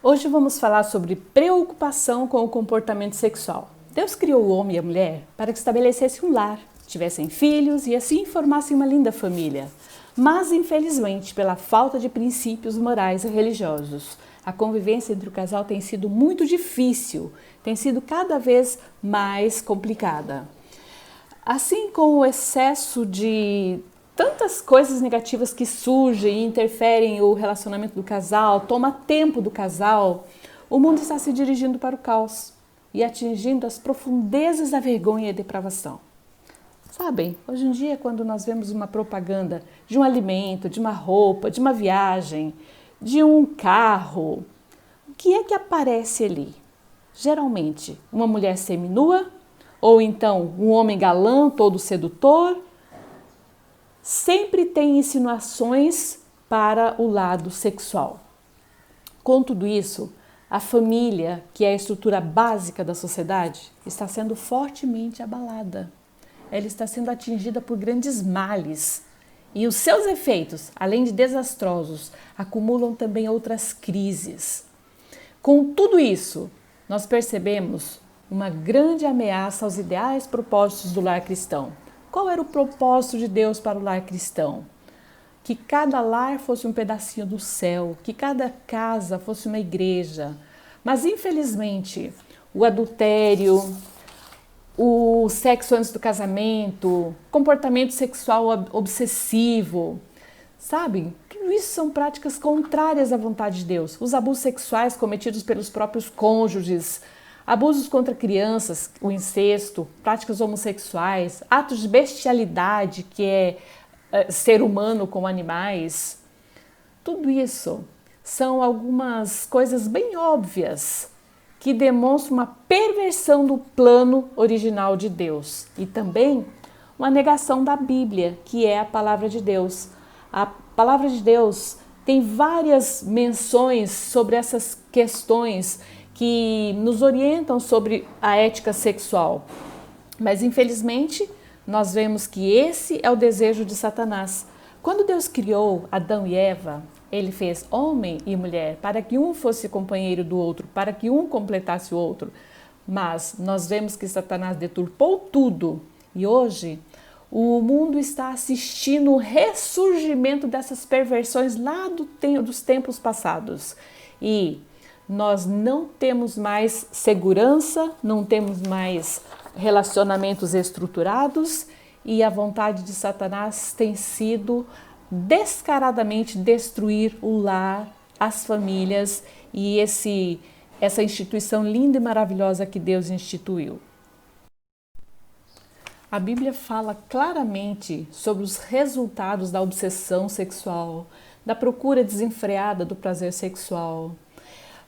Hoje vamos falar sobre preocupação com o comportamento sexual. Deus criou o homem e a mulher para que estabelecessem um lar, tivessem filhos e assim formassem uma linda família. Mas, infelizmente, pela falta de princípios morais e religiosos, a convivência entre o casal tem sido muito difícil, tem sido cada vez mais complicada. Assim, com o excesso de tantas coisas negativas que surgem e interferem no relacionamento do casal, toma tempo do casal, o mundo está se dirigindo para o caos e atingindo as profundezas da vergonha e depravação. Sabem, hoje em dia, quando nós vemos uma propaganda de um alimento, de uma roupa, de uma viagem, de um carro, o que é que aparece ali? Geralmente, uma mulher seminua, ou então um homem galã, todo sedutor. Sempre tem insinuações para o lado sexual. Com tudo isso, a família, que é a estrutura básica da sociedade, está sendo fortemente abalada. Ela está sendo atingida por grandes males. E os seus efeitos, além de desastrosos, acumulam também outras crises. Com tudo isso, nós percebemos uma grande ameaça aos ideais propósitos do lar cristão. Qual era o propósito de Deus para o lar cristão? Que cada lar fosse um pedacinho do céu, que cada casa fosse uma igreja. Mas, infelizmente, o adultério, o sexo antes do casamento, comportamento sexual obsessivo, sabe? Tudo isso são práticas contrárias à vontade de Deus. Os abusos sexuais cometidos pelos próprios cônjuges, abusos contra crianças, o incesto, práticas homossexuais, atos de bestialidade, que é ser humano com animais. Tudo isso são algumas coisas bem óbvias que demonstram uma perversão do plano original de Deus e também uma negação da Bíblia, que é a palavra de Deus. A palavra de Deus tem várias menções sobre essas questões que nos orientam sobre a ética sexual. Mas, infelizmente, nós vemos que esse é o desejo de Satanás. Quando Deus criou Adão e Eva, ele fez homem e mulher para que um fosse companheiro do outro, para que um completasse o outro. Mas nós vemos que Satanás deturpou tudo e hoje o mundo está assistindo o ressurgimento dessas perversões lá dos tempos passados. E nós não temos mais segurança, não temos mais relacionamentos estruturados e a vontade de Satanás tem sido descaradamente destruir o lar, as famílias e essa instituição linda e maravilhosa que Deus instituiu. A Bíblia fala claramente sobre os resultados da obsessão sexual, da procura desenfreada do prazer sexual.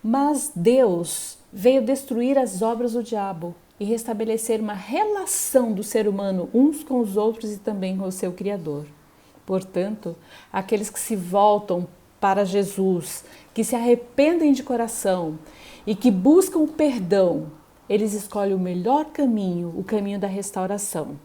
Mas Deus veio destruir as obras do diabo e restabelecer uma relação do ser humano uns com os outros e também com o seu Criador. Portanto, aqueles que se voltam para Jesus, que se arrependem de coração e que buscam o perdão, eles escolhem o melhor caminho, o caminho da restauração.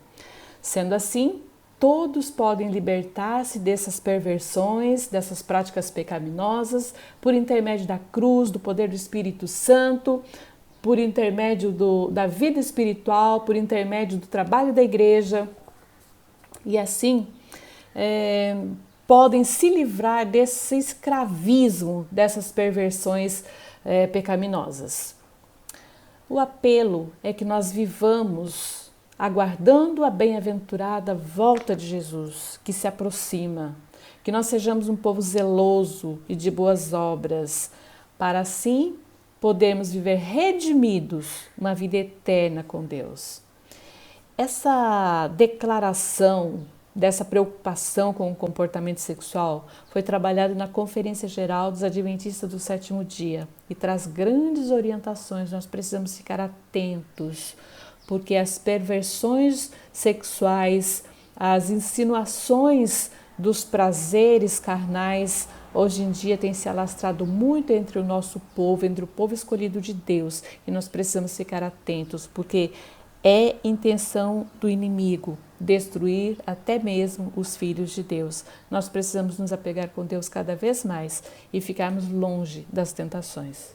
Sendo assim, todos podem libertar-se dessas perversões, dessas práticas pecaminosas, por intermédio da cruz, do poder do Espírito Santo, por intermédio da vida espiritual, por intermédio do trabalho da igreja. E assim, podem se livrar desse escravismo, dessas perversões pecaminosas. O apelo é que nós vivamos aguardando a bem-aventurada volta de Jesus, que se aproxima, que nós sejamos um povo zeloso e de boas obras, para assim podermos viver redimidos uma vida eterna com Deus. Essa declaração dessa preocupação com o comportamento sexual foi trabalhada na Conferência Geral dos Adventistas do Sétimo Dia e traz grandes orientações. Nós precisamos ficar atentos, porque as perversões sexuais, as insinuações dos prazeres carnais, hoje em dia têm se alastrado muito entre o nosso povo, entre o povo escolhido de Deus, e nós precisamos ficar atentos, porque é intenção do inimigo destruir até mesmo os filhos de Deus. Nós precisamos nos apegar com Deus cada vez mais e ficarmos longe das tentações.